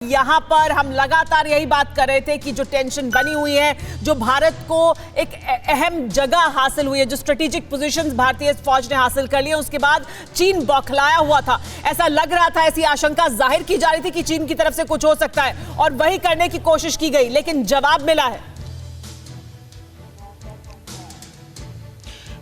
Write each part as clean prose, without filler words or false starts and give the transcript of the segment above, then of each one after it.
यहाँ पर हम लगातार यही बात कर रहे थे कि जो टेंशन बनी हुई है, जो भारत को एक अहम जगह हासिल हुई है, जो स्ट्रेटेजिक पोजीशंस भारतीय फौज ने हासिल कर लिए, उसके बाद चीन बौखलाया हुआ था। ऐसा लग रहा था, ऐसी आशंका जाहिर की जा रही थी कि चीन की तरफ से कुछ हो सकता है और वही करने की कोशिश की गई, लेकिन जवाब मिला है।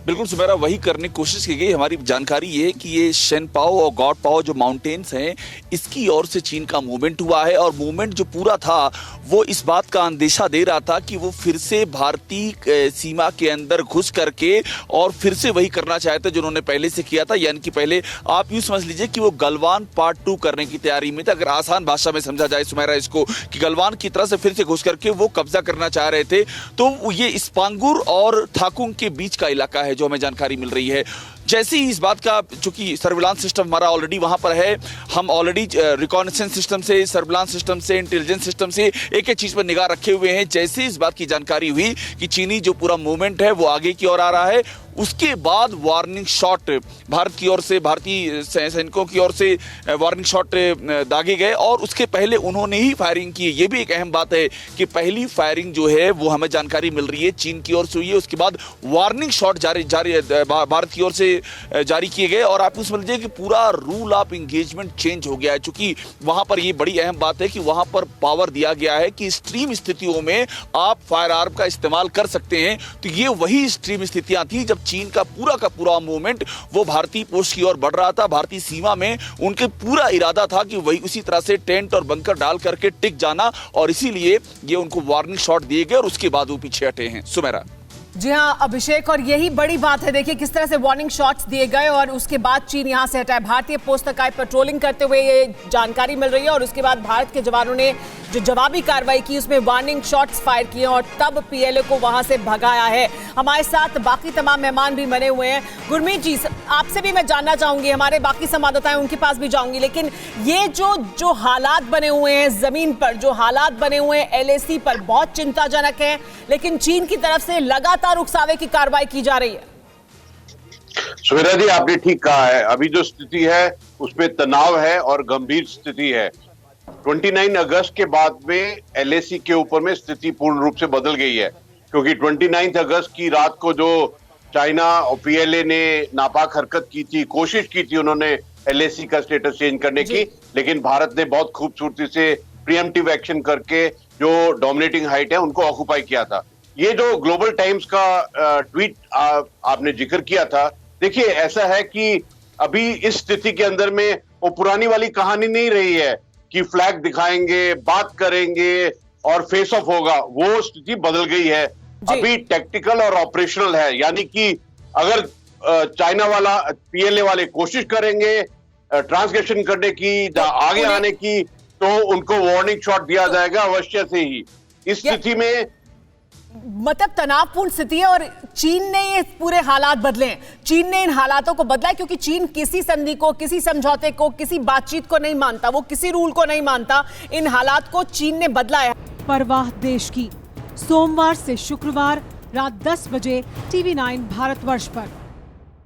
बिल्कुल सुमेरा, वही करने की कोशिश की गई। हमारी जानकारी ये है कि ये शेनपाओ और गॉड पाओ जो माउंटेन्स हैं, इसकी ओर से चीन का मूवमेंट हुआ है और मूवमेंट जो पूरा था वो इस बात का अंदेशा दे रहा था कि वो फिर से भारतीय सीमा के अंदर घुस करके और फिर से वही करना चाहते जो उन्होंने पहले से किया था। यानी कि पहले आप यूं समझ लीजिए कि वो गलवान पार्ट 2 करने की तैयारी में थे। अगर आसान भाषा में समझा जाए सुमेरा इसको, कि गलवान की तरह से फिर से घुस करके वो कब्जा करना चाह रहे थे। तो ये स्पांगुर और थाकुंग के बीच का इलाका है जो हमें जानकारी मिल रही है। जैसे ही इस बात का, चूंकि सर्विलांस सिस्टम हमारा ऑलरेडी वहां पर है, हम ऑलरेडी रिकॉनेसेंस सिस्टम से, सर्विलांस सिस्टम से, इंटेलिजेंस सिस्टम से एक एक चीज पर निगाह रखे हुए हैं। जैसे इस बात की जानकारी हुई कि चीनी जो पूरा मूवमेंट है वो आगे की ओर आ रहा है, उसके बाद वार्निंग शॉट भारत की ओर से, भारतीय सैनिकों की ओर से वार्निंग शॉट दागे गए और उसके पहले उन्होंने ही फायरिंग की। ये भी एक अहम बात है कि पहली फायरिंग जो है वो हमें जानकारी मिल रही है चीन की ओर से हुई है, उसके बाद वार्निंग शॉट भारत की ओर से जारी किए गए। और आप समझ लीजिए कि पूरा रूल ऑफ इंगेजमेंट चेंज हो गया है, चूंकि वहां पर ये बड़ी अहम बात है कि वहां पर पावर दिया गया है कि एक्सट्रीम स्थितियों में आप फायर आर्म का इस्तेमाल कर सकते हैं। तो ये वही एक्सट्रीम स्थितियां थी जब चीन का पूरा मूवमेंट वो भारतीय पोस्ट की ओर बढ़ रहा था। भारतीय सीमा में उनके पूरा इरादा था कि वही उसी तरह से टेंट और बंकर डाल करके टिक जाना, और इसीलिए ये उनको वार्निंग शॉट दिए गए और उसके बाद वो पीछे हटे हैं। सुमेरा। जी हाँ अभिषेक, और यही बड़ी बात है। देखिए किस तरह से वार्निंग शॉट्स दिए गए और उसके बाद चीन यहां से हटा है। भारतीय पोस्ट तक आए पेट्रोलिंग करते हुए ये जानकारी मिल रही है और उसके बाद भारत के जवानों ने जो जवाबी कार्रवाई की उसमें वार्निंग शॉट्स फायर किए और तब पीएलए को वहां से भगाया है। हमारे साथ बाकी तमाम मेहमान भी बने हुए हैं। गुरमीत जी, आपसे भी मैं जानना चाहूंगी, हमारे बाकी संवाददाता हैं उनके पास भी जाऊंगी, लेकिन ये जो हालात बने हुए हैं जमीन पर, जो हालात बने हुए हैं एलएसी पर, बहुत चिंताजनक है। लेकिन चीन की तरफ से लगातार उकसावे की कार्रवाई की जा रही है। सुमेरा जी, आपने ठीक कहा है। अभी जो स्थिति है उसमें तनाव है और गंभीर स्थिति है। 29 अगस्त के बाद में एलएसी के ऊपर में स्थिति पूर्ण रूप से बदल गई है, क्योंकि 29 अगस्त की रात को जो चाइना और पीएलए ने नापाक हरकत की थी, कोशिश की थी उन्होंने एलएसी का स्टेटस चेंज करने की, लेकिन भारत ने बहुत खूबसूरती से प्रीएम्प्टिव एक्शन करके जो डोमिनेटिंग हाइट है उनको ऑक्युपाई किया था। ये जो ग्लोबल टाइम्स का ट्वीट आपने जिक्र किया था, देखिए ऐसा है कि अभी इस स्थिति के अंदर में वो पुरानी वाली कहानी नहीं रही है कि फ्लैग दिखाएंगे, बात करेंगे और फेस ऑफ होगा। वो स्थिति बदल गई है, अभी टैक्टिकल और ऑपरेशनल है। यानी कि अगर चाइना वाला, पीएलए वाले कोशिश करेंगे ट्रांसग्रेशन करने की, आगे आने की, तो उनको वार्निंग शॉट दिया जाएगा अवश्य से ही। इस स्थिति में मतलब तनावपूर्ण स्थिति है और चीन ने ये पूरे हालात बदले हैं। चीन ने इन हालातों को बदला है क्योंकि चीन किसी संधि को, किसी समझौते को, किसी बातचीत को नहीं मानता, वो किसी रूल को नहीं मानता। इन हालात को चीन ने बदला है। परवाह देश की, सोमवार से शुक्रवार रात 10 बजे TV9 भारतवर्ष पर।